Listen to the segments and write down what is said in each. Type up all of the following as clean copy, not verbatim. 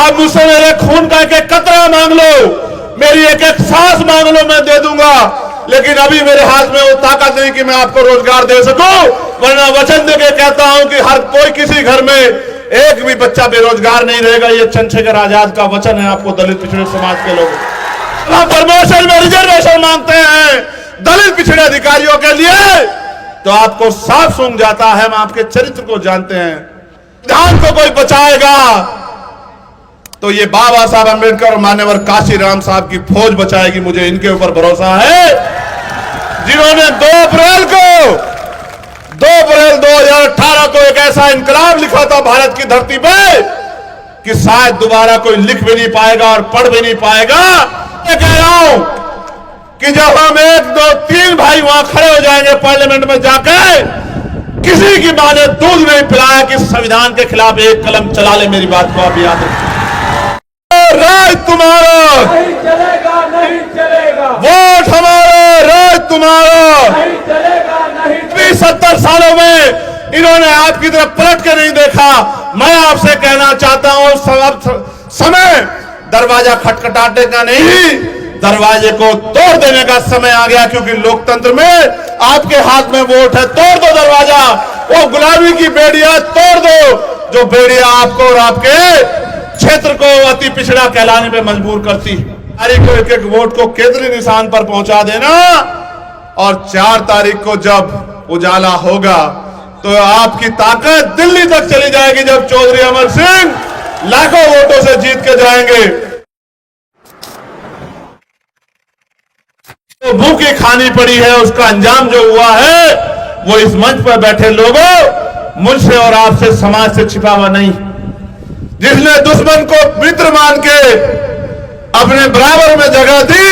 आप मुझसे मेरे खून का एक एक कतरा मांग लो, मेरी एक एक सांस मांग लो, मैं दे दूंगा। लेकिन अभी मेरे हाथ में वो ताकत नहीं कि मैं आपको रोजगार दे सकूं, वरना वचन देके कहता हूं कि हर कोई किसी घर में एक भी बच्चा बेरोजगार नहीं रहेगा। ये चंद्रशेखर आजाद का वचन है आपको दलित पिछड़े समाज के लोग। आप प्रमोशन में रिजर्वेशन मांगते हैं दलित पिछड़े अधिकारियों के लिए, तो आपको साफ सूंघ जाता है। हम आपके चरित्र को जानते हैं। संविधान को कोई बचाएगा तो ये बाबा साहब अंबेडकर और मान्यवर काशीराम साहब की फौज बचाएगी, मुझे इनके ऊपर भरोसा है, जिन्होंने 2 अप्रैल 2018 को एक ऐसा इनकलाब लिखा था भारत की धरती पे कि शायद दोबारा कोई लिख भी नहीं पाएगा और पढ़ भी नहीं पाएगा। मैं कह रहा हूं कि जब हम 1, 2, 3 भाई वहां खड़े हो जाएंगे पार्लियामेंट में जाकर, किसी की मां ने दूध नहीं पिलाया कि संविधान के खिलाफ एक कलम चला ले। मेरी बात को आप याद रखें। राज तुम्हारा नहीं चलेगा, नहीं चलेगा। वोट हमारा, राज तुम्हारा नहीं चलेगा, नहीं 70 सालों में इन्होंने आपकी तरफ पलट के नहीं देखा। मैं आपसे कहना चाहता हूं, समय दरवाजा खटखटाने का नहीं, दरवाजे को तोड़ देने का समय आ गया, क्योंकि लोकतंत्र में आपके हाथ में वोट है। तोड़ दो दरवाजा, वो गुलामी की बेड़ियां तोड़ दो जो बेड़ियां आपको और आपके क्षेत्र को अति पिछड़ा कहलाने में मजबूर करती है। तारीख को एक एक वोट को केंद्रीय निशान पर पहुंचा देना, और 4 तारीख को जब उजाला होगा तो आपकी ताकत दिल्ली तक चली जाएगी, जब चौधरी अमर सिंह लाखों वोटों से जीत के जाएंगे। तो भूखी खानी पड़ी है, उसका अंजाम जो हुआ है वो इस मंच पर बैठे लोगों, मुझसे और आपसे, समाज से छिपा हुआ नहीं। जिसने दुश्मन को मित्र मान के अपने बराबर में जगह दी,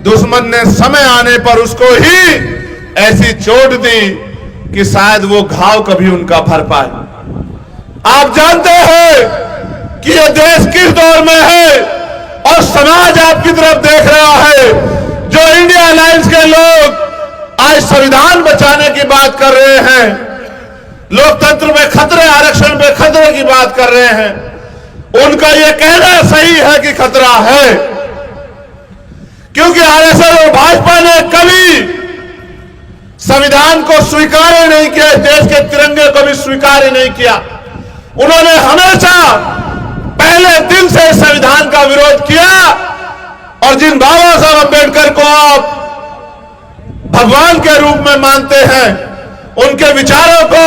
दुश्मन ने समय आने पर उसको ही ऐसी चोट दी कि शायद वो घाव कभी उनका भर पाए। आप जानते हैं कि यह देश किस दौर में है, और समाज आपकी तरफ देख रहा है। जो इंडिया अलायंस के लोग आज संविधान बचाने की बात कर रहे हैं, लोकतंत्र में खतरे, आरक्षण में खतरे की बात कर रहे हैं, उनका यह कहना सही है कि खतरा है, क्योंकि आरएसएस और भाजपा ने कभी संविधान को स्वीकार ही नहीं किया, देश के तिरंगे को भी स्वीकार ही नहीं किया। उन्होंने हमेशा पहले दिन से संविधान का विरोध किया, और जिन बाबा साहब अंबेडकर को आप भगवान के रूप में मानते हैं, उनके विचारों को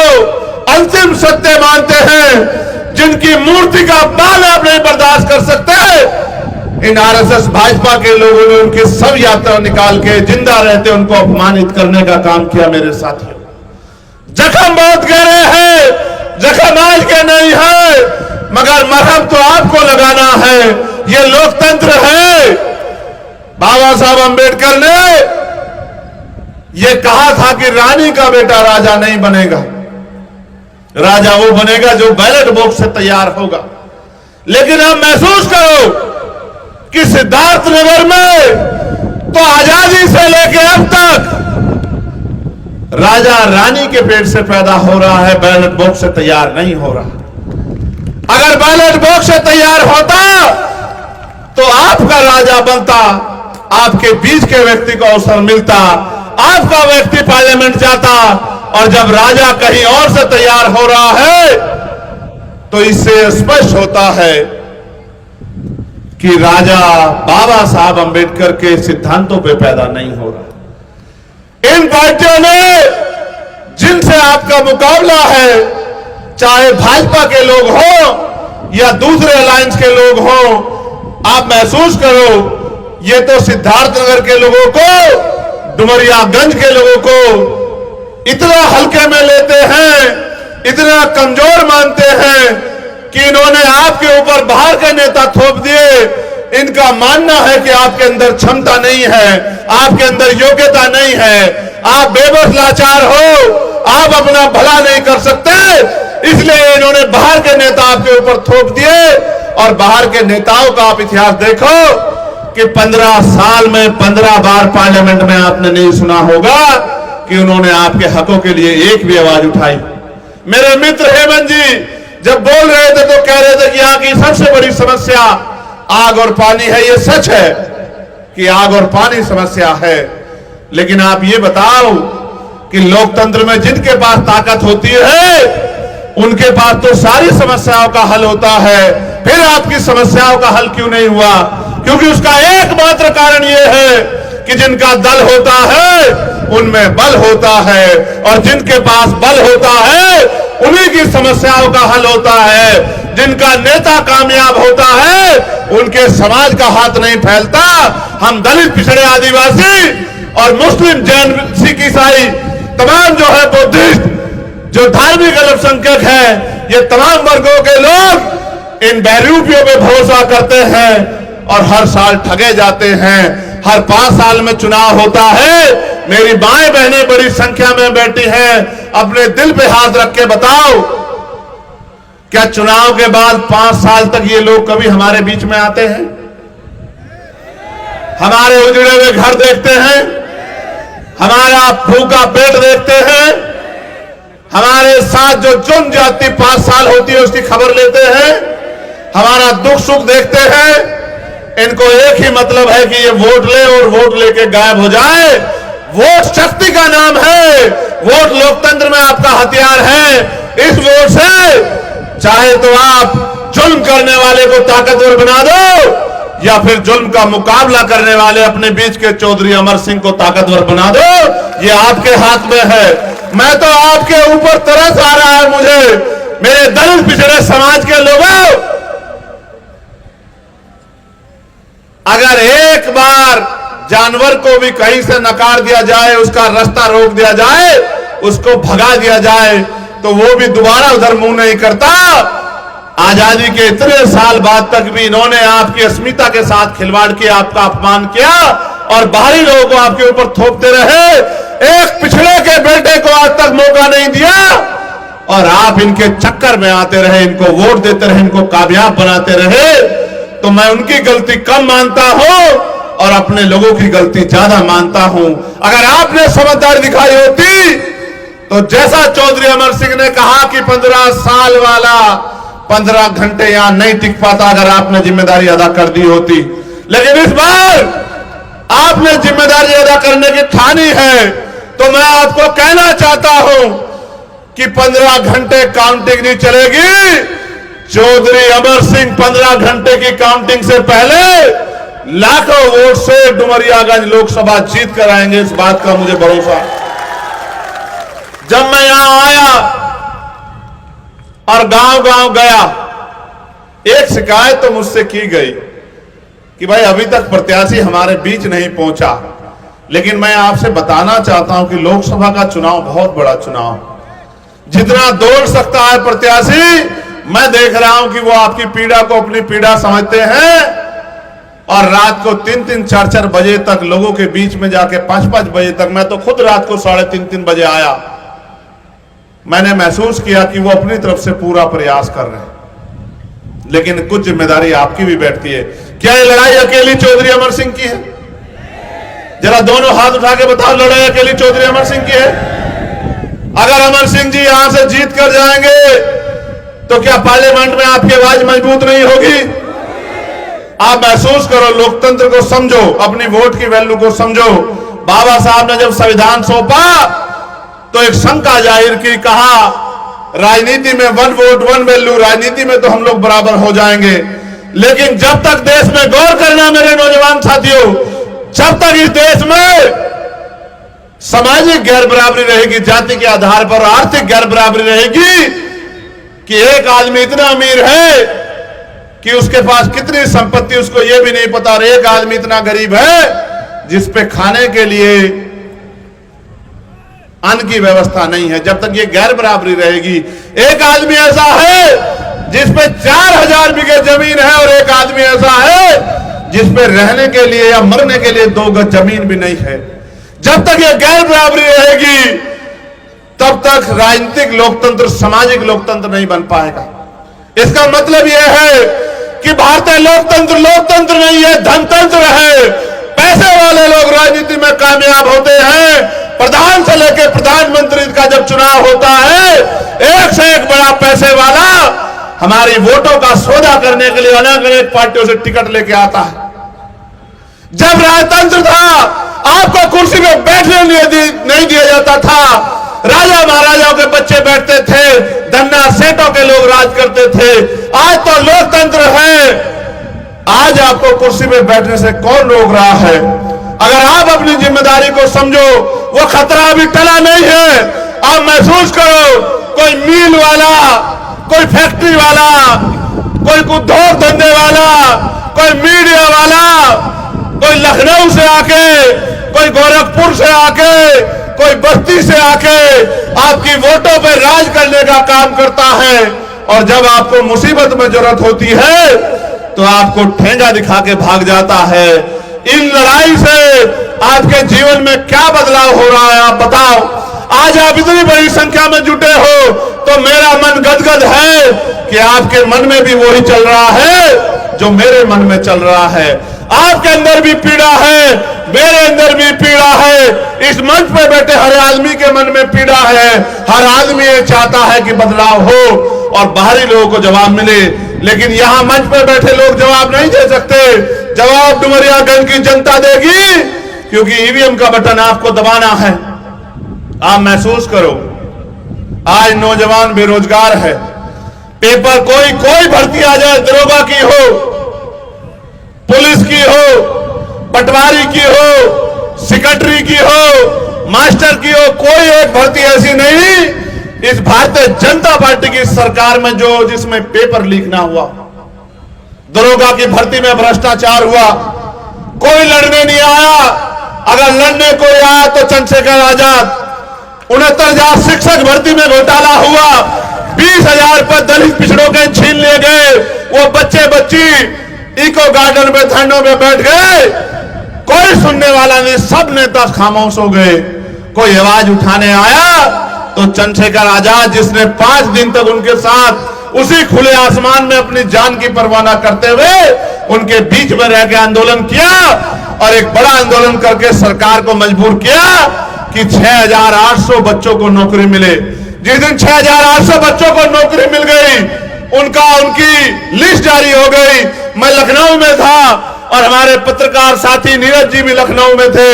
अंतिम सत्य मानते हैं, जिनकी मूर्ति का बाल आप नहीं बर्दाश्त कर सकते, इन आरएसएस भाजपा के लोगों ने उनकी सब यात्रा निकाल के जिंदा रहते उनको अपमानित करने का काम किया। मेरे साथियों, जख्म बहुत गहरे हैं, जख्म आज के नहीं है, मगर मरहम तो आपको लगाना है। ये लोकतंत्र है। बाबा साहब अंबेडकर ने यह कहा था कि रानी का बेटा राजा नहीं बनेगा, राजा वो बनेगा जो बैलेट बॉक्स से तैयार होगा। लेकिन आप महसूस करो कि सिद्धार्थनगर में तो आजादी से लेकर अब तक राजा रानी के पेट से पैदा हो रहा है, बैलेट बॉक्स से तैयार नहीं हो रहा। अगर बैलेट बॉक्स से तैयार होता तो आपका राजा बनता, आपके बीच के व्यक्ति को अवसर मिलता, आपका व्यक्ति पार्लियामेंट जाता। और जब राजा कहीं और से तैयार हो रहा है तो इससे स्पष्ट होता है कि राजा बाबा साहब अंबेडकर के सिद्धांतों पे पैदा नहीं हो रहा। इन पार्टियों ने जिनसे आपका मुकाबला है, चाहे भाजपा के लोग हो या दूसरे अलायंस के लोग हो, आप महसूस करो ये तो सिद्धार्थनगर के लोगों को, डुमरियागंज के लोगों को इतना हल्के में लेते हैं, इतना कमजोर मानते हैं कि इन्होंने आपके ऊपर बाहर के नेता थोप दिए। इनका मानना है कि आपके अंदर क्षमता नहीं है, आपके अंदर योग्यता नहीं है, आप बेबस लाचार हो, आप अपना भला नहीं कर सकते, इसलिए इन्होंने बाहर के नेता आपके ऊपर थोप दिए। और बाहर के नेताओं का आप इतिहास देखो कि 15 साल में 15 बार पार्लियामेंट में आपने नहीं सुना होगा कि उन्होंने आपके हकों के लिए एक भी आवाज उठाई। मेरे मित्र हेमंत जी, जब बोल रहे थे तो कह रहे थे कि यहाँ की सबसे बड़ी समस्या आग और पानी है। ये सच है कि आग और पानी समस्या है, लेकिन आप ये बताओ कि लोकतंत्र में जिनके पास ताकत होती है उनके पास तो सारी समस्याओं का हल होता है, फिर आपकी समस्याओं का हल क्यों नहीं हुआ? क्योंकि उसका एकमात्र कारण यह है कि जिनका दल होता है उनमें बल होता है, और जिनके पास बल होता है उन्हीं की समस्याओं का हल होता है। जिनका नेता कामयाब होता है उनके समाज का हाथ नहीं फैलता। हम दलित, पिछड़े, आदिवासी और मुस्लिम, जैन, सिख, ईसाई, तमाम जो है बुद्धिस्ट, जो धार्मिक अल्पसंख्यक है, ये तमाम वर्गों के लोग इन बहरूपियों पे भरोसा करते हैं और हर साल ठगे जाते हैं। हर 5 साल में चुनाव होता है। मेरी माएं बहनें बड़ी संख्या में बैठी हैं, अपने दिल पे हाथ रख के बताओ, क्या चुनाव के बाद 5 साल तक ये लोग कभी हमारे बीच में आते हैं? हमारे उजड़े हुए घर देखते हैं, हमारा भूखा पेट देखते हैं, हमारे साथ जो जुर्म जाती 5 साल होती है उसकी खबर लेते हैं, हमारा दुख सुख देखते हैं। इनको एक ही मतलब है कि ये वोट ले और वोट लेके गायब हो जाए। वोट शक्ति का नाम है, वोट लोकतंत्र में आपका हथियार है। इस वोट से चाहे तो आप जुल्म करने वाले को ताकतवर बना दो, या फिर जुल्म का मुकाबला करने वाले अपने बीच के चौधरी अमर सिंह को ताकतवर बना दो। ये आपके हाथ में है। मैं तो आपके ऊपर तरस आ रहा है मुझे, मेरे दलित पिछड़े समाज के लोगों, अगर एक बार जानवर को भी कहीं से नकार दिया जाए, उसका रास्ता रोक दिया जाए, उसको भगा दिया जाए, तो वो भी दोबारा उधर मुंह नहीं करता। आजादी के इतने साल बाद तक भी इन्होंने आपकी अस्मिता के साथ खिलवाड़ किया, आपका अपमान किया और बाहरी लोगों को आपके ऊपर थोपते रहे। एक पिछड़े के बेटे को आज तक मौका नहीं दिया और आप इनके चक्कर में आते रहे, इनको वोट देते रहे, इनको कामयाब बनाते रहे। तो मैं उनकी गलती कम मानता हूं और अपने लोगों की गलती ज्यादा मानता हूं। अगर आपने समझदारी दिखाई होती तो जैसा चौधरी अमर सिंह ने कहा कि 15 साल वाला 15 घंटे यहां नहीं टिक पाता, अगर आपने जिम्मेदारी अदा कर दी होती। लेकिन इस बार आपने जिम्मेदारी अदा करने की ठानी है, तो मैं आपको कहना चाहता हूं कि 15 घंटे काउंटिंग नहीं चलेगी। चौधरी अमर सिंह 15 घंटे की काउंटिंग से पहले लाखों वोट से डुमरियागंज लोकसभा जीत कर आएंगे, इस बात का मुझे भरोसा। जब मैं यहां आया और गांव-गांव गया, एक शिकायत तो मुझसे की गई कि भाई अभी तक प्रत्याशी हमारे बीच नहीं पहुंचा। लेकिन मैं आपसे बताना चाहता हूं कि लोकसभा का चुनाव बहुत बड़ा चुनाव, जितना दौड़ सकता है प्रत्याशी, मैं देख रहा हूं कि वो आपकी पीड़ा को अपनी पीड़ा समझते हैं और रात को 3-3, 4-4 बजे तक लोगों के बीच में जाके 5-5 बजे तक, मैं तो खुद रात को 3:30 बजे आया, मैंने महसूस किया कि वो अपनी तरफ से पूरा प्रयास कर रहे हैं। लेकिन कुछ जिम्मेदारी आपकी भी बैठती है। क्या ये लड़ाई अकेली चौधरी अमर सिंह की है? जरा दोनों हाथ उठा के बताओ, लड़ाई अकेली चौधरी अमर सिंह की है? अगर अमर सिंह जी यहां से जीत कर जाएंगे तो क्या पार्लियामेंट में आपकी आवाज मजबूत नहीं होगी? आप महसूस करो, लोकतंत्र को समझो, अपनी वोट की वैल्यू को समझो। बाबा साहब ने जब संविधान सौंपा तो एक शंका जाहिर की, कहा राजनीति में 1 वोट 1 वैल्यू, राजनीति में तो हम लोग बराबर हो जाएंगे। लेकिन जब तक देश में गौर करना मेरे नौजवान साथियों, जब तक इस देश में सामाजिक गैर बराबरी रहेगी, जाति के आधार पर आर्थिक गैर बराबरी रहेगी कि एक आदमी इतना अमीर है कि उसके पास कितनी संपत्ति उसको यह भी नहीं पता, और एक आदमी इतना गरीब है जिस पे खाने के लिए अन्न की व्यवस्था नहीं है। जब तक ये गैर बराबरी रहेगी, एक आदमी ऐसा है जिस पे 4000 बीघे जमीन है और एक आदमी ऐसा है जिस पे रहने के लिए या मरने के लिए 2 गज जमीन भी नहीं है, जब तक ये गैर बराबरी रहेगी तब तक राजनीतिक लोकतंत्र, सामाजिक लोकतंत्र नहीं बन पाएगा। इसका मतलब यह है कि भारतीय लोकतंत्र लोकतंत्र नहीं है, धनतंत्र है। पैसे वाले लोग राजनीति में कामयाब होते हैं। प्रधान से लेकर प्रधानमंत्री का जब चुनाव होता है, एक से एक बड़ा पैसे वाला हमारी वोटों का सौदा करने के लिए अलग अलग पार्टियों से टिकट लेके आता है। जब राजतंत्र था, आपको कुर्सी पे बैठने नहीं दिया जाता था। राजा महाराजाओं के बच्चे बैठते थे, धन्ना सेठों के लोग राज करते थे। आज तो लोकतंत्र है, आज आपको कुर्सी पे बैठने से कौन रोक रहा है? अगर आप अपनी जिम्मेदारी को समझो, वो खतरा अभी टला नहीं है। आप महसूस करो, कोई मिल वाला, कोई फैक्ट्री वाला, कोई उद्योग धंधे वाला, कोई मीडिया वाला, कोई लखनऊ से आके, कोई गोरखपुर से आके, कोई बस्ती से आके आपकी वोटों पर राज करने का काम करता है। और जब आपको मुसीबत में जरूरत होती है तो आपको ठेंगा दिखा के भाग जाता है। इन लड़ाई से आपके जीवन में क्या बदलाव हो रहा है, आप बताओ। आज आप इतनी बड़ी संख्या में जुटे हो तो मेरा मन गदगद है कि आपके मन में भी वही चल रहा है जो मेरे मन में चल रहा है। आपके अंदर भी पीड़ा है, मेरे अंदर भी पीड़ा है। इस मंच पे बैठे हर आदमी के मन में पीड़ा है। हर आदमी ये चाहता है कि बदलाव हो और बाहरी लोगों को जवाब मिले, लेकिन यहां मंच पे बैठे लोग जवाब नहीं दे सकते। जवाब डुमरियागंज की जनता देगी, क्योंकि ईवीएम का बटन आपको दबाना है। आप महसूस करो, आज नौजवान बेरोजगार है। पेपर कोई भर्ती आ जाए, दरोगा की हो, पुलिस की हो, पटवारी की हो, सेक्रेटरी की हो, मास्टर की हो, कोई एक भर्ती ऐसी नहीं इस भारतीय जनता पार्टी की सरकार में जिसमें पेपर लीक ना हुआ। दरोगा की भर्ती में भ्रष्टाचार हुआ, कोई लड़ने नहीं आया। अगर लड़ने कोई आया तो चंद्रशेखर आजाद। 69,000 शिक्षक भर्ती में घोटाला हुआ, 20,000 पद दलित पिछड़ों के छीन लिए गए। वो बच्चे बच्ची इको गार्डन में धरनों में बैठ गए, कोई सुनने वाला नहीं, सब नेता खामोश हो गए। कोई आवाज उठाने आया तो चंद्रशेखर आजाद, जिसने 5 दिन तक उनके साथ उसी खुले आसमान में अपनी जान की परवाह न करते हुए उनके बीच में रह के आंदोलन किया और एक बड़ा आंदोलन करके सरकार को मजबूर किया कि 6,800 बच्चों को नौकरी मिले। जिस दिन 6,800 बच्चों को नौकरी मिल गई, उनकी लिस्ट जारी हो गई। मैं लखनऊ में था और हमारे पत्रकार साथी नीरज जी भी लखनऊ में थे।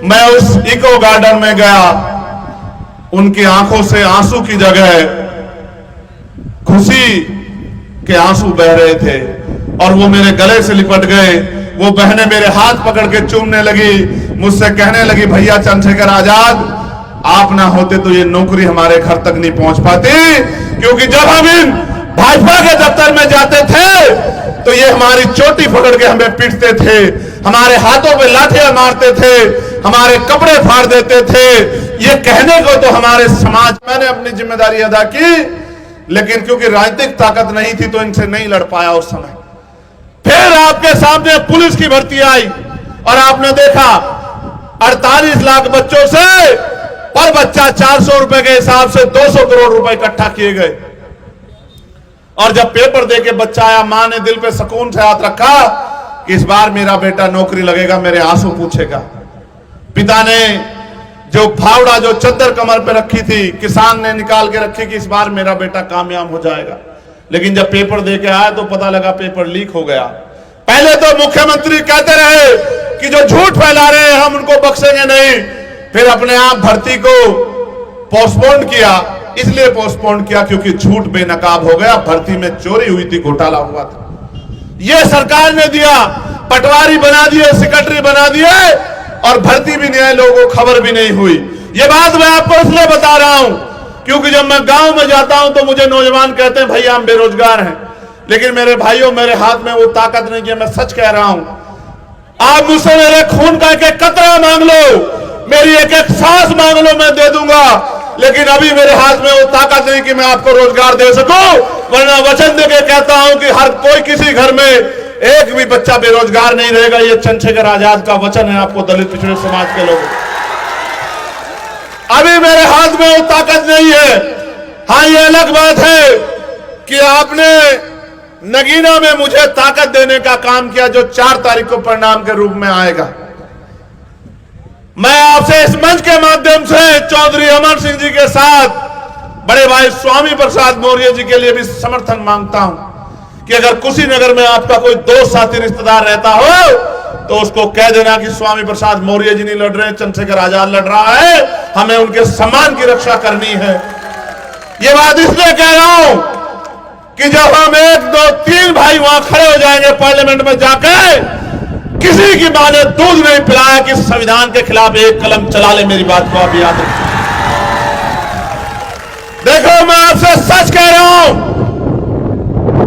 मैं उस इको गार्डन में गया, उनकी आंखों से आंसू की जगह खुशी के आंसू बह रहे थे और वो मेरे गले से लिपट गए। वो बहनें मेरे हाथ पकड़ के चूमने लगी, मुझसे कहने लगी, भैया चंद्रशेखर आजाद, आप ना होते तो ये नौकरी हमारे घर तक नहीं पहुंच पाती। क्योंकि जब हम इन भाजपा के दफ्तर में जाते थे तो ये हमारी चोटी पकड़ के हमें पीटते थे, हमारे हाथों पे लाठियां मारते थे, हमारे कपड़े फाड़ देते थे। ये कहने को तो हमारे समाज, मैंने अपनी जिम्मेदारी अदा की, लेकिन क्योंकि राजनीतिक ताकत नहीं थी तो इनसे नहीं लड़ पाया उस समय। फिर आपके सामने पुलिस की भर्ती आई और आपने देखा 48 लाख बच्चों से पर बच्चा 400 रुपए के हिसाब से 200 करोड़ रुपए इकट्ठा किए गए। और जब पेपर देके बच्चा आया, मां ने दिल पे सुकून से हाथ रखा कि इस बार मेरा बेटा नौकरी लगेगा, मेरे आंसू पूछेगा। पिता ने जो फावड़ा, जो चद्दर कमर पे रखी थी, किसान ने निकाल के रखी कि इस बार मेरा बेटा कामयाब हो जाएगा। लेकिन जब पेपर देके आया तो पता लगा पेपर लीक हो गया। पहले तो मुख्यमंत्री कहते रहे कि जो झूठ फैला रहे हैं हम उनको बख्शेंगे नहीं, फिर अपने आप भर्ती को पोस्टपोन किया। इसलिए पोस्टपोन किया क्योंकि झूठ बेनकाब हो गया, भर्ती में चोरी हुई थी, घोटाला हुआ था। यह सरकार ने दिया, पटवारी बना दिए, सेक्रेटरी बना दिए और भर्ती भी नहीं आई, लोगों को खबर भी नहीं हुई। ये बात मैं आपको इसलिए बता रहा हूं क्योंकि जब मैं गांव में जाता हूं तो मुझे नौजवान कहते हैं भैया हम बेरोजगार हैं, लेकिन मेरे भाइयों, मेरे हाथ में वो ताकत नहीं है। मैं सच कह रहा हूं, आप मुझसे मेरे खून का एक कतरा मांग लो, मेरी एक सांस मांग लो, मैं दे दूंगा, लेकिन अभी मेरे हाथ में वो ताकत नहीं कि मैं आपको रोजगार दे सकूं। वरना वचन देके कहता हूं कि हर कोई, किसी घर में एक भी बच्चा बेरोजगार नहीं रहेगा। ये चंद्रशेखर आजाद का वचन है आपको, दलित पिछड़े समाज के लोगों। अभी मेरे हाथ में वो ताकत नहीं है। हाँ, ये अलग बात है कि आपने नगीना में मुझे ताकत देने का काम किया, जो 4 तारीख को परिणाम के रूप में आएगा। मैं आपसे इस मंच के माध्यम से चौधरी अमर सिंह जी के साथ बड़े भाई स्वामी प्रसाद मौर्य जी के लिए भी समर्थन मांगता हूं कि अगर कुशीनगर में आपका कोई दोस्त साथी रिश्तेदार रहता हो तो उसको कह देना कि स्वामी प्रसाद मौर्य जी नहीं लड़ रहे, चंद्रशेखर आजाद लड़ रहा है, हमें उनके सम्मान की रक्षा करनी है। ये बात इसलिए कह रहा हूं कि जब हम 1, 2, 3 भाई वहां खड़े हो जाएंगे पार्लियामेंट में जाकर, किसी की मां ने दूध नहीं पिलाया कि संविधान के खिलाफ एक कलम चला ले। मेरी बात को आप याद रखें। देखो मैं आपसे सच कह रहा हूं,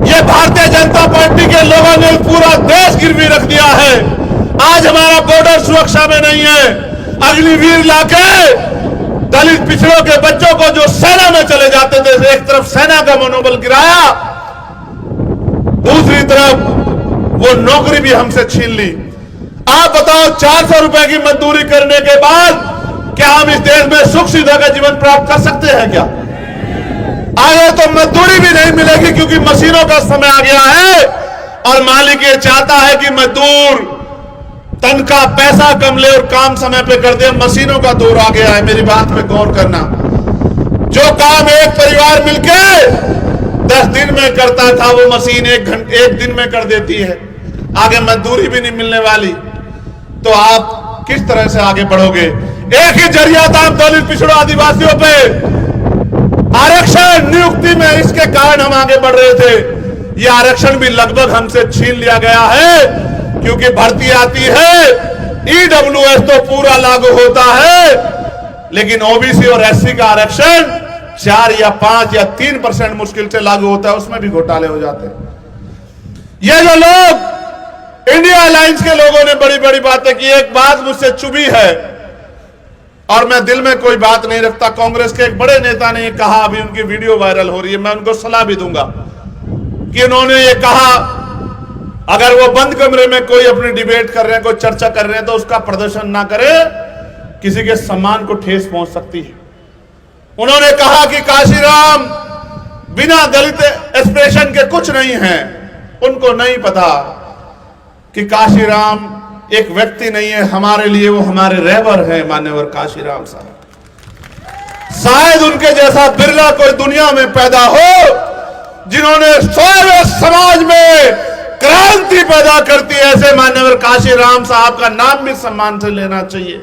ये भारतीय जनता पार्टी के लोगों ने पूरा देश गिरवी रख दिया है। आज हमारा बॉर्डर सुरक्षा में नहीं है। अग्निवीर लाके दलित पिछड़ों के बच्चों को जो सेना में चले जाते थे, एक तरफ सेना का मनोबल गिराया, दूसरी तरफ वो नौकरी भी हमसे छीन ली। आप बताओ 400 रुपए की मजदूरी करने के बाद क्या हम इस देश में सुख सुविधा का जीवन प्राप्त कर सकते हैं क्या? आगे तो मजदूरी भी नहीं मिलेगी क्योंकि मशीनों का समय आ गया है और मालिक ये चाहता है कि मजदूर तनख्वाह पैसा कम ले और काम समय पे कर दे। मशीनों का दौर आ गया है। मेरी बात पे गौर करना। जो काम एक परिवार मिलके 10 दिन में करता था वो मशीन 1 दिन में कर देती है। आगे मजदूरी भी नहीं मिलने वाली, तो आप किस तरह से आगे बढ़ोगे? एक ही जरिया था दलित पिछड़ों आदिवासियों पे आरक्षण नियुक्ति में, इसके कारण हम आगे बढ़ रहे थे। ये आरक्षण भी लगभग हमसे छीन लिया गया है क्योंकि भर्ती आती है, ईडब्ल्यूएस तो पूरा लागू होता है, लेकिन ओबीसी और एससी का आरक्षण 4 या 5 या 3% मुश्किल से लागू होता है, उसमें भी घोटाले हो जाते हैं। ये जो लोग इंडिया अलायंस के लोगों ने बड़ी बड़ी बातें की, एक बात मुझसे चुभी है और मैं दिल में कोई बात नहीं रखता। कांग्रेस के एक बड़े नेता ने ये कहा, अभी उनकी वीडियो वायरल हो रही है, मैं उनको सलाह भी दूंगा कि उन्होंने ये कहा अगर वो बंद कमरे में कोई अपनी डिबेट कर रहे हैं, कोई चर्चा कर रहे हैं तो उसका प्रदर्शन ना करे, किसी के सम्मान को ठेस पहुंच सकती है। उन्होंने कहा कि काशीराम बिना दलित एक्सप्रेशन के कुछ नहीं है। उनको नहीं पता कि काशीराम एक व्यक्ति नहीं है, हमारे लिए वो हमारे रहबर है, मान्यवर काशीराम साहब। शायद उनके जैसा बिरला कोई दुनिया में पैदा हो जिन्होंने सोए समाज में क्रांति पैदा करती है। ऐसे मान्यवर काशीराम साहब का नाम भी सम्मान से लेना चाहिए।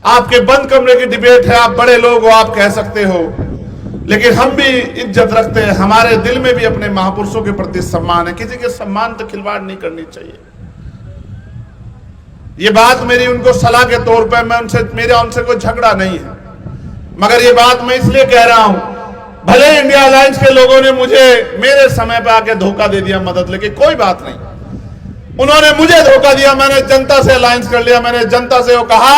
आपके बंद कमरे की डिबेट है, आप बड़े लोग हो, आप कह सकते हो, लेकिन हम भी इज्जत रखते हैं। हमारे दिल में भी अपने महापुरुषों के प्रति सम्मान है। किसी के सम्मान तो खिलवाड़ नहीं करनी चाहिए। ये बात मेरी उनको सलाह के तौर पर, मैं मेरा उनसे कोई झगड़ा नहीं है, मगर ये बात मैं इसलिए कह रहा हूं, भले इंडिया अलायंस के लोगों ने मुझे मेरे समय पे आके धोखा दे दिया मदद लेके, कोई बात नहीं। उन्होंने मुझे धोखा दिया, मैंने जनता से अलायंस कर लिया। मैंने जनता से वो कहा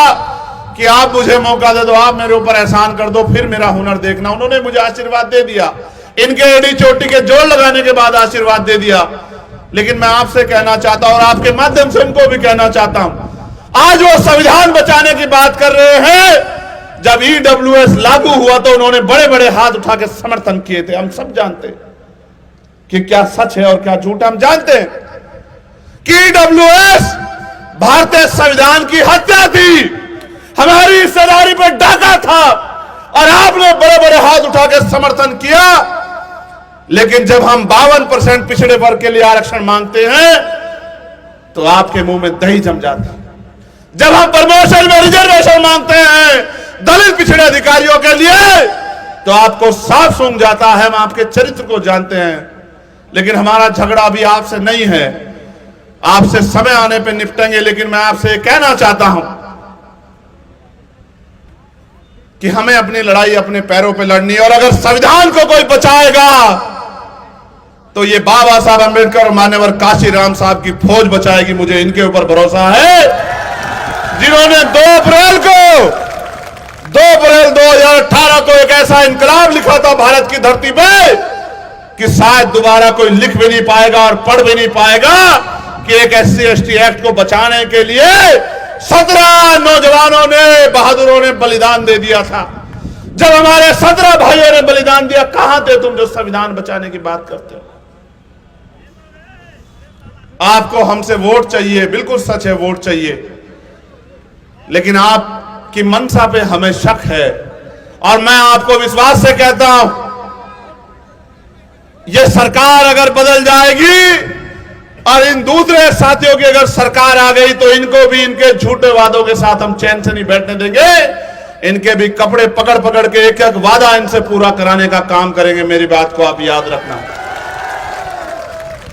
कि आप मुझे मौका दे दो, आप मेरे ऊपर एहसान कर दो, फिर मेरा हुनर देखना। उन्होंने मुझे आशीर्वाद दे दिया, इनके एड़ी चोटी के जोड़ लगाने के बाद आशीर्वाद दे दिया। लेकिन मैं आपसे कहना चाहता हूं और आपके माध्यम से उनको भी कहना चाहता हूं, आज वो संविधान बचाने की बात कर रहे हैं। जब ईडब्ल्यूएस लागू हुआ तो उन्होंने बड़े बड़े हाथ उठा के समर्थन किए थे। हम सब जानते हैं कि क्या सच है और क्या झूठ। हम जानते हैं कि ईडब्ल्यूएस भारतीय संविधान की हत्या थी, हमारी हिस्सेदारी पर डाका था और आपने बड़े बड़े हाथ उठा के समर्थन किया। लेकिन जब हम 52% पिछड़े वर्ग के लिए आरक्षण मांगते हैं तो आपके मुंह में दही जम जाती है। जब हम प्रमोशन में रिजर्वेशन मांगते हैं दलित पिछड़े अधिकारियों के लिए तो आपको साफ सूंघ जाता है। हम आपके चरित्र को जानते हैं, लेकिन हमारा झगड़ा भी आपसे नहीं है, आपसे समय आने पर निपटेंगे। लेकिन मैं आपसे कहना चाहता हूं कि हमें अपनी लड़ाई अपने पैरों पे लड़नी है और अगर संविधान को कोई बचाएगा तो ये बाबा साहब अंबेडकर और मान्यवर काशीराम साहब की फौज बचाएगी। मुझे इनके ऊपर भरोसा है, जिन्होंने 2 अप्रैल 2018 को एक ऐसा इनकलाब लिखा था भारत की धरती पे कि शायद दोबारा कोई लिख भी नहीं पाएगा और पढ़ भी नहीं पाएगा कि एक SC/ST एक्ट को बचाने के लिए 17 नौजवानों ने, बहादुरों ने बलिदान दे दिया था। जब हमारे 17 भाइयों ने बलिदान दिया, कहां थे तुम जो संविधान बचाने की बात करते हो? आपको हमसे वोट चाहिए, बिल्कुल सच है, वोट चाहिए, लेकिन आपकी मंशा पे हमें शक है और मैं आपको विश्वास से कहता हूं, यह सरकार अगर बदल जाएगी और इन दूसरे साथियों की अगर सरकार आ गई तो इनको भी इनके झूठे वादों के साथ हम चैन से नहीं बैठने देंगे। इनके भी कपड़े पकड़ पकड़ के एक एक वादा इनसे पूरा कराने का काम करेंगे। मेरी बात को आप याद रखना।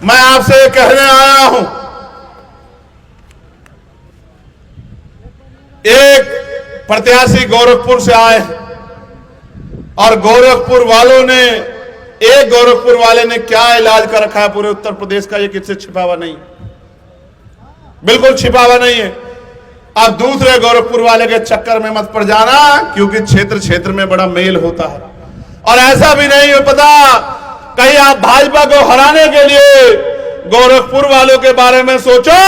मैं आपसे कहने आया हूं, एक प्रत्याशी गोरखपुर से आए और गोरखपुर वालों ने, एक गोरखपुर वाले ने क्या इलाज कर रखा है पूरे उत्तर प्रदेश का, ये किससे छिपा हुआ नहीं, बिल्कुल छिपा हुआ नहीं है। अब दूसरे गोरखपुर वाले के चक्कर में मत पड़ जाना, क्योंकि क्षेत्र क्षेत्र में बड़ा मेल होता है। और ऐसा भी नहीं हो पता कहीं आप भाजपा को हराने के लिए गोरखपुर वालों के बारे में सोचो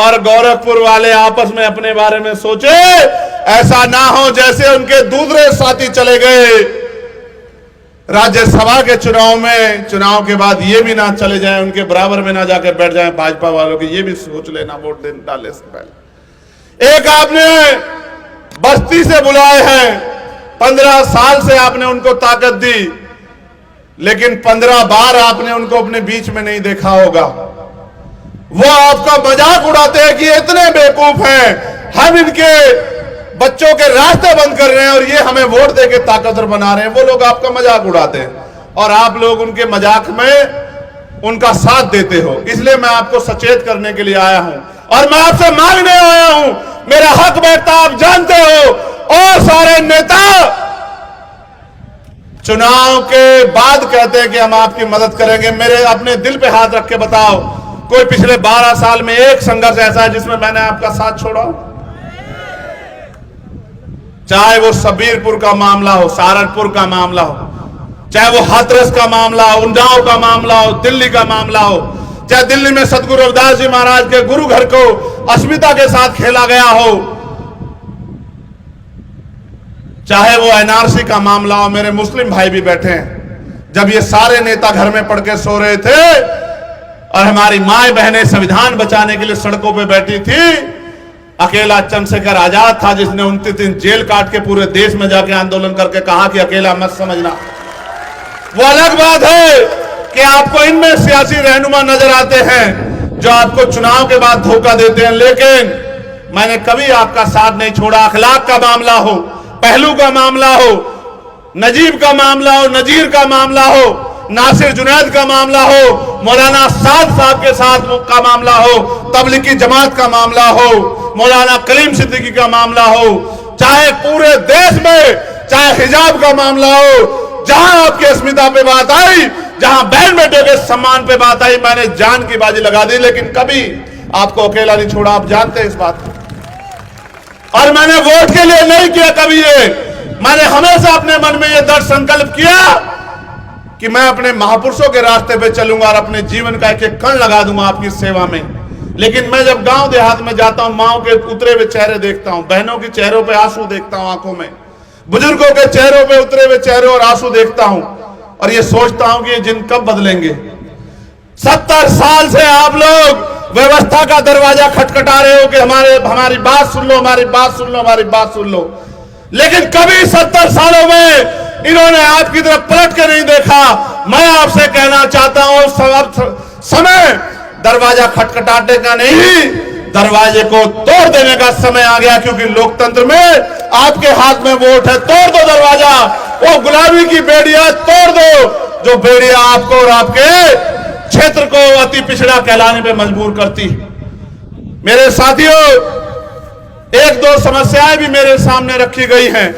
और गोरखपुर वाले आपस में अपने बारे में सोचे। ऐसा ना हो जैसे उनके दूसरे साथी चले गए राज्यसभा के चुनाव में, चुनाव के बाद ये भी ना चले जाएं, उनके बराबर में ना जाकर बैठ जाएं भाजपा वालों की। ये भी सोच लेना वोट डालने से पहले। एक आपने बस्ती से बुलाए हैं, 15 साल से आपने उनको ताकत दी, लेकिन 15 बार आपने उनको अपने बीच में नहीं देखा होगा। वो आपका मजाक उड़ाते हैं कि इतने बेवकूफ हैं, हम इनके बच्चों के रास्ते बंद कर रहे हैं और ये हमें वोट देके ताकतवर बना रहे हैं। वो लोग आपका मजाक उड़ाते हैं और आप लोग उनके मजाक में उनका साथ देते हो। इसलिए मैं आपको सचेत करने के लिए आया हूं और मैं आपसे मांगने आया हूं, मेरा हक बैठता आप जानते हो। और सारे नेता चुनाव के बाद कहते हैं कि हम आपकी मदद करेंगे। मेरे अपने दिल पे हाथ रख के बताओ, कोई पिछले 12 साल में एक संघर्ष ऐसा है जिसमें मैंने आपका साथ छोड़ा? चाहे वो सबीरपुर का मामला हो, सहारनपुर का मामला हो, चाहे वो हाथरस का मामला हो, उन्नाव का मामला हो, दिल्ली का मामला हो, चाहे दिल्ली में सतगुरु रविदास जी महाराज के गुरु घर को अस्मिता के साथ खेला गया हो, चाहे वो एनआरसी का मामला हो। मेरे मुस्लिम भाई भी बैठे हैं। जब ये सारे नेता घर में पड़ के सो रहे थे और हमारी माए बहनें संविधान बचाने के लिए सड़कों पे बैठी थी, अकेला चंद्रशेखर आजाद था जिसने 29 दिन जेल काट के पूरे देश में जाके आंदोलन करके कहा कि अकेला मत समझना। वो अलग बात है कि आपको इनमें सियासी रहनुमा नजर आते हैं जो आपको चुनाव के बाद धोखा देते हैं, लेकिन मैंने कभी आपका साथ नहीं छोड़ा। अखलाक का मामला हो, पहलू का मामला हो, नजीब का मामला हो, नजीर का मामला हो, नासिर जुनैद का मामला हो, मौलाना साद साहब के साथ का मामला हो, तबलीगी जमात का मामला हो, मौलाना कलीम सिद्दीकी का मामला हो, चाहे पूरे देश में चाहे हिजाब का मामला हो, जहां आपकी अस्मिता पे बात आई, जहां बहन बेटे के सम्मान पे बात आई, मैंने जान की बाजी लगा दी, लेकिन कभी आपको अकेला नहीं छोड़ा। आप जानते हैं इस बात को। और मैंने वोट के लिए नहीं किया कभी ये, मैंने हमेशा अपने मन में ये दृढ़ संकल्प किया कि मैं अपने महापुरुषों के रास्ते पे चलूंगा और अपने जीवन का एक एक कण लगा दूंगा आपकी सेवा में। लेकिन मैं जब गांव देहात में जाता हूं, माओ के उतरे हुए चेहरे देखता हूं, बहनों के चेहरों पे आंसू देखता हूं आंखों में, बुजुर्गों के चेहरों पे उतरे हुए चेहरे और आंसू देखता हूं और ये सोचता हूं कि ये दिन कब बदलेंगे। 70 साल से आप लोग व्यवस्था का दरवाजा खटखटा रहे हो कि हमारी बात सुन लो, हमारी बात सुन लो, हमारी बात सुन लो, लेकिन कभी 70 सालों में इन्होंने आपकी तरफ पलट के नहीं देखा। मैं आपसे कहना चाहता हूं, समय दरवाजा खटखटाने का नहीं, दरवाजे को तोड़ देने का समय आ गया, क्योंकि लोकतंत्र में आपके हाथ में वोट है। तोड़ दो दरवाजा, वो गुलामी की बेड़ियां तोड़ दो जो बेड़ियां आपको और आपके क्षेत्र को अति पिछड़ा कहलाने पे मजबूर करती। मेरे साथियों, एक दो समस्याएं भी मेरे सामने रखी गई हैं,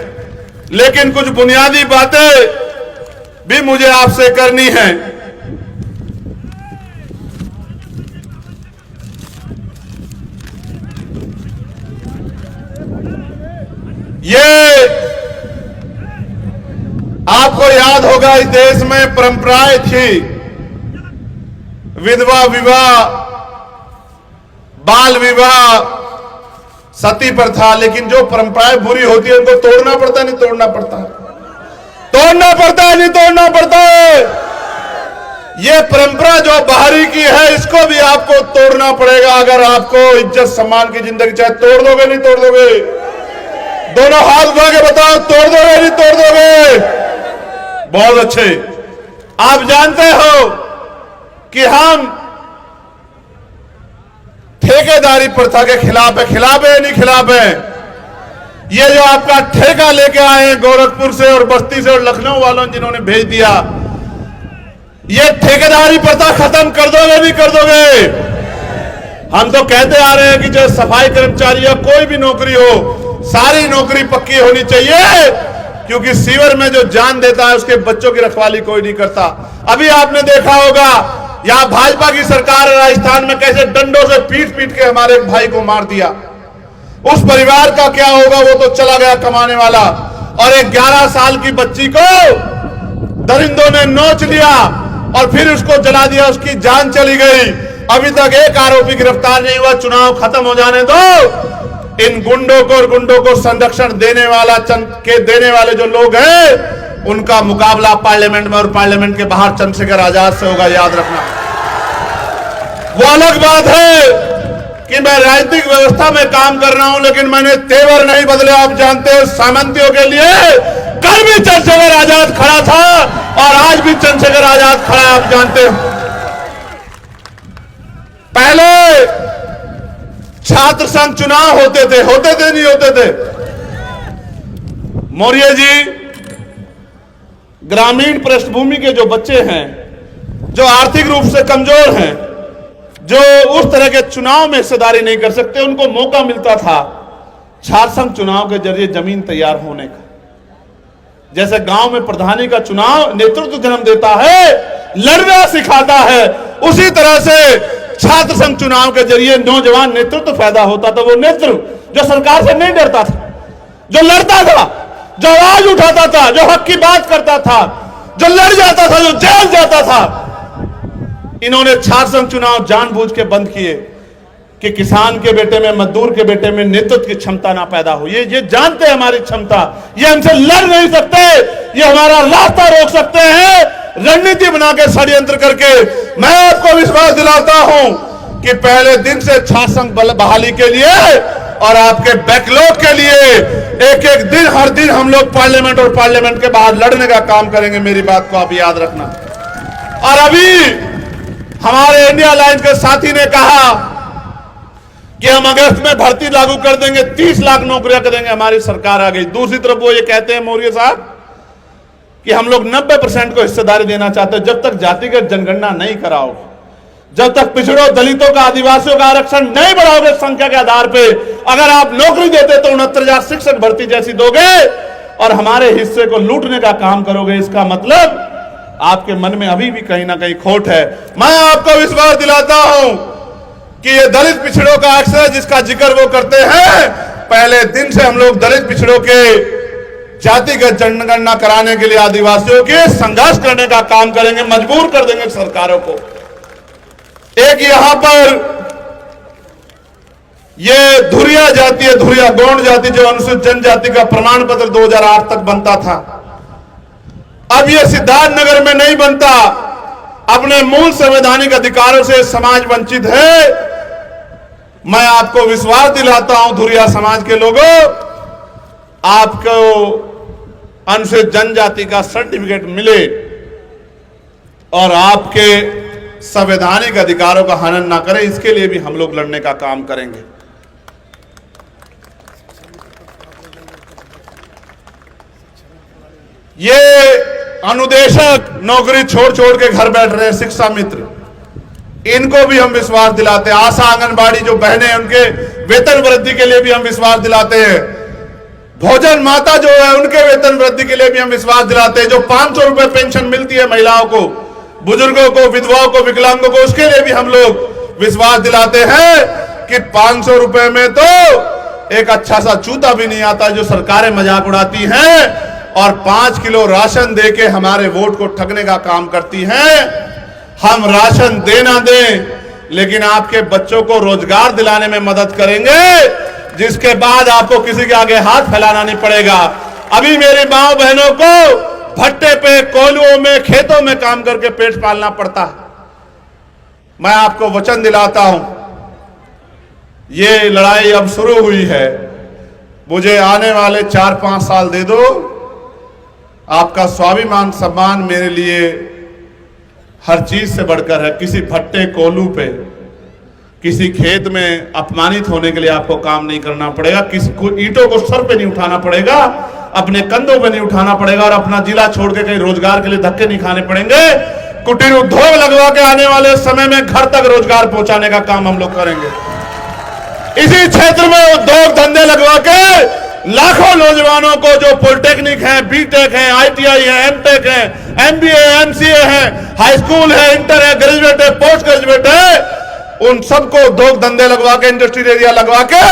लेकिन कुछ बुनियादी बातें भी मुझे आपसे करनी है। ये आपको याद होगा, इस देश में परंपराएं थी, विधवा विवाह, बाल विवाह, सती प्रथा, लेकिन जो परंपराएं बुरी होती है उनको तोड़ना पड़ता है, नहीं तोड़ना पड़ता है? तोड़ना पड़ता है, नहीं तोड़ना पड़ता है? ये परंपरा जो बाहरी की है, इसको भी आपको तोड़ना पड़ेगा अगर आपको इज्जत सम्मान की जिंदगी चाहे। तोड़ दोगे, नहीं तोड़ दोगे? दोनों हाथ उठा के बताओ, तोड़ दोगे नहीं तोड़ दोगे? बहुत अच्छे। आप जानते हो कि हम ठेकेदारी प्रथा के खिलाफ है। खिलाफ है या नहीं खिलाफ है? ये जो आपका ठेका लेके आए हैं गोरखपुर से और बस्ती से और लखनऊ वालों जिन्होंने भेज दिया, ये ठेकेदारी प्रथा खत्म कर दोगे नहीं कर दोगे? हम तो कहते आ रहे हैं कि जो सफाई कर्मचारी या कोई भी नौकरी हो, सारी नौकरी पक्की होनी चाहिए, क्योंकि सीवर में जो जान देता है उसके बच्चों की रखवाली कोई नहीं करता। अभी आपने देखा होगा यहां भाजपा की सरकार राजस्थान में कैसे डंडों से पीट पीट के हमारे एक भाई को मार दिया। उस परिवार का क्या होगा? वो तो चला गया कमाने वाला, और एक 11 साल की बच्ची को दरिंदों ने नोच लिया और फिर उसको जला दिया, उसकी जान चली गई। अभी तक एक आरोपी गिरफ्तार नहीं हुआ। चुनाव खत्म हो जाने दो, इन गुंडों को और गुंडों को संरक्षण देने वाले जो लोग हैं उनका मुकाबला पार्लियामेंट में और पार्लियामेंट के बाहर चंद्रशेखर आजाद से होगा, याद रखना। वो अलग बात है कि मैं राजनीतिक व्यवस्था में काम कर रहा हूं, लेकिन मैंने तेवर नहीं बदले। आप जानते हैं सामंतियों के लिए कल भी चंद्रशेखर आजाद खड़ा था और आज भी चंद्रशेखर आजाद खड़ा है, आप जानते हैं। पहले छात्र संघ चुनाव होते थे नहीं होते थे? मौर्य जी, ग्रामीण पृष्ठभूमि के जो बच्चे हैं, जो आर्थिक रूप से कमजोर हैं, जो उस तरह के चुनाव में हिस्सेदारी नहीं कर सकते, उनको मौका मिलता था छात्र संघ चुनाव के जरिए जमीन तैयार होने का। जैसे गांव में प्रधानी का चुनाव नेतृत्व जन्म देता है, लड़ना सिखाता है, उसी तरह से छात्र संघ चुनाव के जरिए नौजवान नेतृत्व पैदा होता था। वो नेतृत्व जो सरकार से नहीं डरता था, जो लड़ता था, जो आवाज उठाता था, जो हक की बात करता था, जो लड़ जाता था, जो जेल जाता था। इन्होंने छात्र संघ चुनाव जानबूझ के बंद किए कि किसान के बेटे में, मजदूर के बेटे में नेतृत्व की क्षमता ना पैदा हो। ये जानते हैं हमारी क्षमता, ये हमसे लड़ नहीं सकते, ये हमारा रास्ता रोक सकते हैं, रणनीति बना के षड्यंत्र करके। मैं आपको विश्वास दिलाता हूं कि पहले दिन से छात्र संघ बहाली के लिए और आपके बैकलॉग के लिए एक एक दिन, हर दिन हम लोग पार्लियामेंट और पार्लियामेंट के बाहर लड़ने का काम करेंगे। मेरी बात को आप याद रखना। और अभी हमारे इंडिया अलायंस के साथी ने कहा कि हम अगस्त में भर्ती लागू कर देंगे, 30 लाख नौकरियां करेंगे, हमारी सरकार आ गई। दूसरी तरफ वो ये कहते हैं मौर्य साहब कि हम लोग 90% को हिस्सेदारी देना चाहते हैं। जब तक जातिगत जनगणना नहीं कराओगे, जब तक पिछड़ों, दलितों का, आदिवासियों का आरक्षण नहीं बढ़ाओगे संख्या के आधार पे, अगर आप नौकरी देते तो 69,000 शिक्षक भर्ती जैसी दोगे और हमारे हिस्से को लूटने का काम करोगे, इसका मतलब आपके मन में अभी भी कहीं ना कहीं खोट है। मैं आपको विश्वास दिलाता हूं कि ये दलित पिछड़ों का अक्सर जिसका जिक्र वो करते हैं, पहले दिन से हम लोग दलित पिछड़ों के जातिगत जनगणना कराने के लिए आदिवासियों के संघर्ष करने का काम करेंगे, मजबूर कर देंगे सरकारों को। एक यहां पर ये धुरिया जाति है, धुरिया गौंड जाति, जो अनुसूचित जनजाति का प्रमाण पत्र 2008 तक बनता था, अब ये सिद्धार्थनगर में नहीं बनता। अपने मूल संवैधानिक अधिकारों से समाज वंचित है। मैं आपको विश्वास दिलाता हूं धुरिया समाज के लोगों, आपको अनुसूचित जनजाति का सर्टिफिकेट मिले और आपके संवैधानिक अधिकारों का हनन ना करें, इसके लिए भी हम लोग लड़ने का काम करेंगे। ये अनुदेशक नौकरी छोड़ छोड़ के घर बैठ रहे हैं, शिक्षा मित्र, इनको भी हम विश्वास दिलाते हैं। आशा आंगनबाड़ी जो बहनें हैं उनके वेतन वृद्धि के लिए भी हम विश्वास दिलाते हैं। भोजन माता जो है उनके वेतन वृद्धि के लिए भी हम विश्वास दिलाते हैं। जो 500 रुपए पेंशन मिलती है महिलाओं को, बुजुर्गों को, विधवाओं को, विकलांगों को, उसके लिए भी हम लोग विश्वास दिलाते हैं कि 500 रुपए में तो एक अच्छा सा जूता भी नहीं आता, जो सरकारें मजाक उड़ाती हैं और 5 किलो राशन देके हमारे वोट को ठगने का काम करती हैं। हम राशन देना दें, लेकिन आपके बच्चों को रोजगार दिलाने में मदद करेंगे, जिसके बाद आपको किसी के आगे हाथ फैलाना नहीं पड़ेगा। अभी मेरी माँ बहनों को भट्टे पे, कोयलों में, खेतों में काम करके पेट पालना पड़ता है। मैं आपको वचन दिलाता हूं, ये लड़ाई अब शुरू हुई है, मुझे आने वाले 4-5 साल दे दो, आपका स्वाभिमान सम्मान मेरे लिए हर चीज से बढ़कर है। किसी भट्टे कोलू पे, किसी खेत में अपमानित होने के लिए आपको काम नहीं करना पड़ेगा, किसी को ईंटों को सर पे नहीं उठाना पड़ेगा, अपने कंधों पे नहीं उठाना पड़ेगा, और अपना जिला छोड़ के कहीं रोजगार के लिए धक्के नहीं खाने पड़ेंगे। कुटीर उद्योग लगवा के आने वाले समय में घर तक रोजगार पहुंचाने का काम हम लोग करेंगे। इसी क्षेत्र में उद्योग धंधे लगवा के लाखों नौजवानों को जो पॉलिटेक्निक है, बीटेक है, आईटीआई है, एमटेक है, एमबीए, एमसीए है, हाई स्कूल है, इंटर है, ग्रेजुएट है, पोस्ट ग्रेजुएट है, उन सबको उद्योग धंधे लगवा के, इंडस्ट्रियल एरिया लगवा के,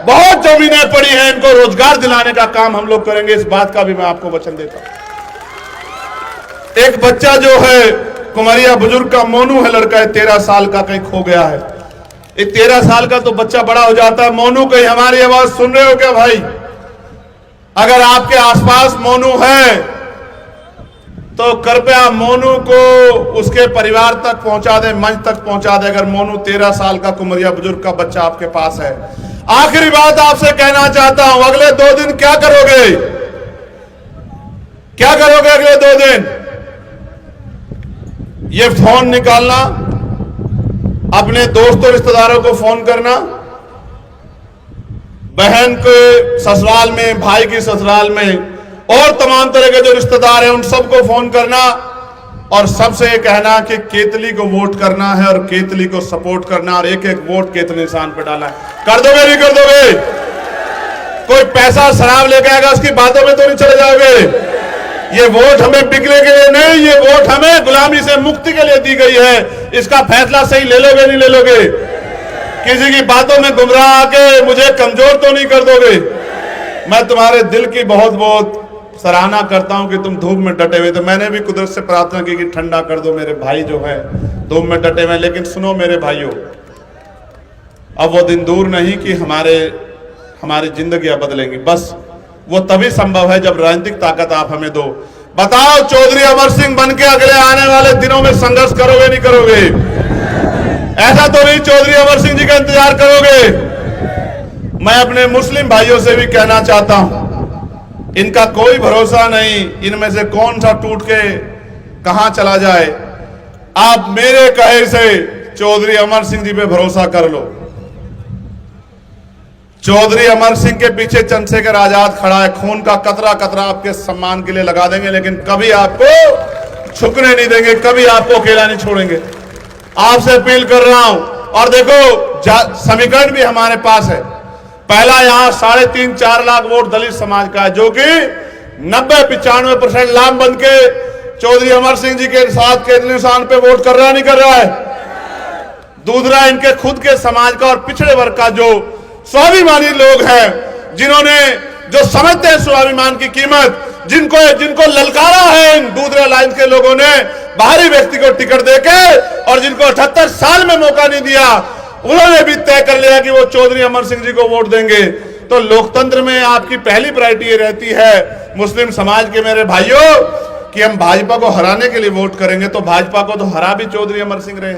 बहुत जमीनें पड़ी हैं, इनको रोजगार दिलाने का काम हम लोग करेंगे। इस बात का भी मैं आपको वचन देता हूं। एक बच्चा जो है कुमारिया बुजुर्ग का मोनू है, लड़का है 13 साल का, कहीं खो गया है। एक 13 साल का तो बच्चा बड़ा हो जाता है। मोनू, कहीं हमारी आवाज सुन रहे हो क्या भाई? अगर आपके आसपास मोनू है तो कृपया मोनू को उसके परिवार तक पहुंचा दे, मंच तक पहुंचा दे, अगर मोनू 13 साल का कुमारिया बुजुर्ग का बच्चा आपके पास है। आखिरी बात आपसे कहना चाहता हूं, अगले 2 दिन क्या करोगे? क्या करोगे अगले 2 दिन? ये फोन निकालना, अपने दोस्तों रिश्तेदारों को फोन करना, बहन के ससुराल में, भाई की ससुराल में, और तमाम तरह के जो रिश्तेदार हैं उन सबको फोन करना, और सबसे ये कहना कि केतली को वोट करना है और केतली को सपोर्ट करना, और एक एक वोट केतली निशान पे डालना है। कर दोगे नहीं कर दोगे? कोई पैसा शराब लेके आएगा उसकी बातों में तो नहीं चले जाओगे? ये वोट हमें बिकने के लिए नहीं, ये वोट हमें गुलामी से मुक्ति के लिए दी गई है। इसका फैसला सही ले लोगे नहीं ले लोगे? किसी की बातों में गुमराह आके मुझे कमजोर तो नहीं कर दोगे? मैं तुम्हारे दिल की बहुत बहुत सराहना करता हूं कि तुम धूप में डटे हुए। तो मैंने भी कुदरत से प्रार्थना की कि ठंडा कर दो मेरे भाई जो है धूप में डटे हुए। लेकिन सुनो मेरे भाइयों, अब वो दिन दूर नहीं कि हमारी जिंदगियां बदलेंगी। बस वो तभी संभव है जब राजनीतिक ताकत आप हमें दो। बताओ, चौधरी अमर सिंह बन के अगले आने वाले दिनों में संघर्ष करोगे नहीं करोगे? ऐसा तो नहीं चौधरी अमर सिंह जी का इंतजार करोगे? मैं अपने मुस्लिम भाइयों से भी कहना चाहता हूं, इनका कोई भरोसा नहीं, इनमें से कौन सा टूट के कहां चला जाए। आप मेरे कहे से चौधरी अमर सिंह जी पे भरोसा कर लो। चौधरी अमर सिंह के पीछे चंद्रशेखर आजाद खड़ा है, खून का कतरा कतरा आपके सम्मान के लिए लगा देंगे, लेकिन कभी आपको झुकने नहीं देंगे, कभी आपको अकेला नहीं छोड़ेंगे। आपसे अपील कर रहा हूं। और देखो, समीकरण भी हमारे पास है। पहला, यहां 3.5-4 लाख वोट दलित समाज का है, जो कि 90-95% लाम बन के चौधरी अमर सिंह जी के साथ केतली निशान पे वोट कर रहा नहीं कर रहा है? दूसरा, इनके खुद के समाज का और पिछड़े वर्ग का जो स्वाभिमानी लोग हैं, जिन्होंने जो समझते हैं स्वाभिमान की कीमत, जिनको ललकारा है इन दूसरे अलायंस के लोगों ने बाहरी व्यक्ति को टिकट देके, और जिनको 78 साल में मौका नहीं दिया, उन्होंने भी तय कर लिया कि वो चौधरी अमर सिंह जी को वोट देंगे। तो लोकतंत्र में आपकी पहली प्रायोरिटी ये रहती है मुस्लिम समाज के मेरे भाइयों कि हम भाजपा को हराने के लिए वोट करेंगे। तो भाजपा को तो हरा भी चौधरी अमर सिंह रहे।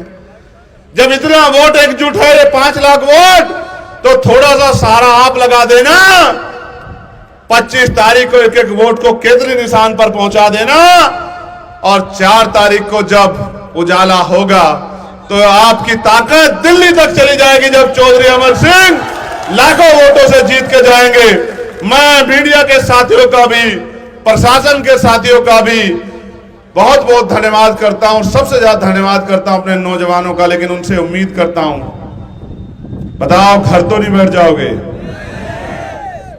जब इतना वोट एकजुट है, 5 लाख वोट, तो थोड़ा सा सहारा आप लगा देना। 25 तारीख को एक एक वोट को केतली निशान पर पहुंचा देना, और 4 तारीख को जब उजाला होगा तो आपकी ताकत दिल्ली तक चली जाएगी, जब चौधरी अमर सिंह लाखों वोटों से जीत के जाएंगे। मैं मीडिया के साथियों का भी, प्रशासन के साथियों का भी बहुत बहुत धन्यवाद करता हूं। सबसे ज्यादा धन्यवाद करता हूं अपने नौजवानों का, लेकिन उनसे उम्मीद करता हूं, बताओ घर तो नहीं बैठ जाओगे?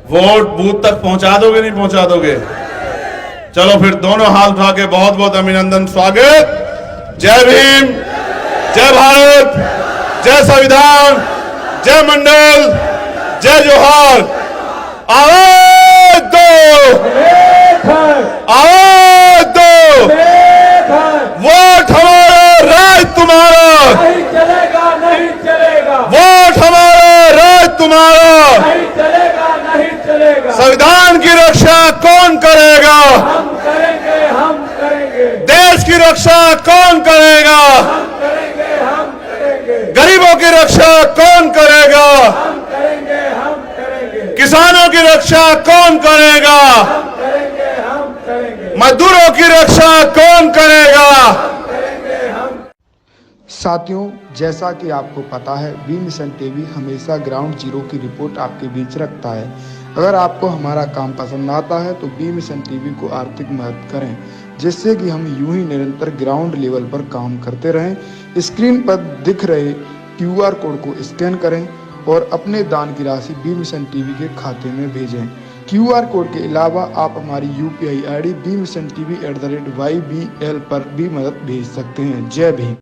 वोट बूथ तक पहुंचा दोगे नहीं पहुंचा दोगे? चलो फिर दोनों हाथ उठा के बहुत बहुत अभिनंदन, स्वागत। जय भीम, जय भारत, जय संविधान, जय मंडल, जय जोहार। आवाज दो, आवाज दो, वोट हमारा, राज तुम्हारा। नहीं चलेगा, नहीं चलेगा। वोट हमारा, राज तुम्हारा। नहीं चलेगा, नहीं चलेगा। संविधान की रक्षा कौन करेगा? हम करेंगे, हम करेंगे। देश की रक्षा कौन करेगा? हम करेंगे, हम करेंगे। गरीबों की रक्षा कौन करेगा? हम करेंगे, हम करेंगे। किसानों की रक्षा कौन करेगा? हम करेंगे, हम करेंगे, मजदूरों की रक्षा कौन करेगा? करेंगे हम। साथियों, जैसा कि आपको पता है, बी मिशन टीवी हमेशा ग्राउंड जीरो की रिपोर्ट आपके बीच रखता है। अगर आपको हमारा काम पसंद आता है तो बी मिशन टीवी को आर्थिक मदद करें, जिससे कि हम यूं ही निरंतर ग्राउंड लेवल पर काम करते रहें। स्क्रीन पर दिख रहे QR कोड को स्कैन करें और अपने दान की राशि बी मिशन टीवी के खाते में भेजें। QR कोड के अलावा आप हमारी UPI ID bmissiontv@ybl पर भी मदद भेज सकते हैं। जय भीम।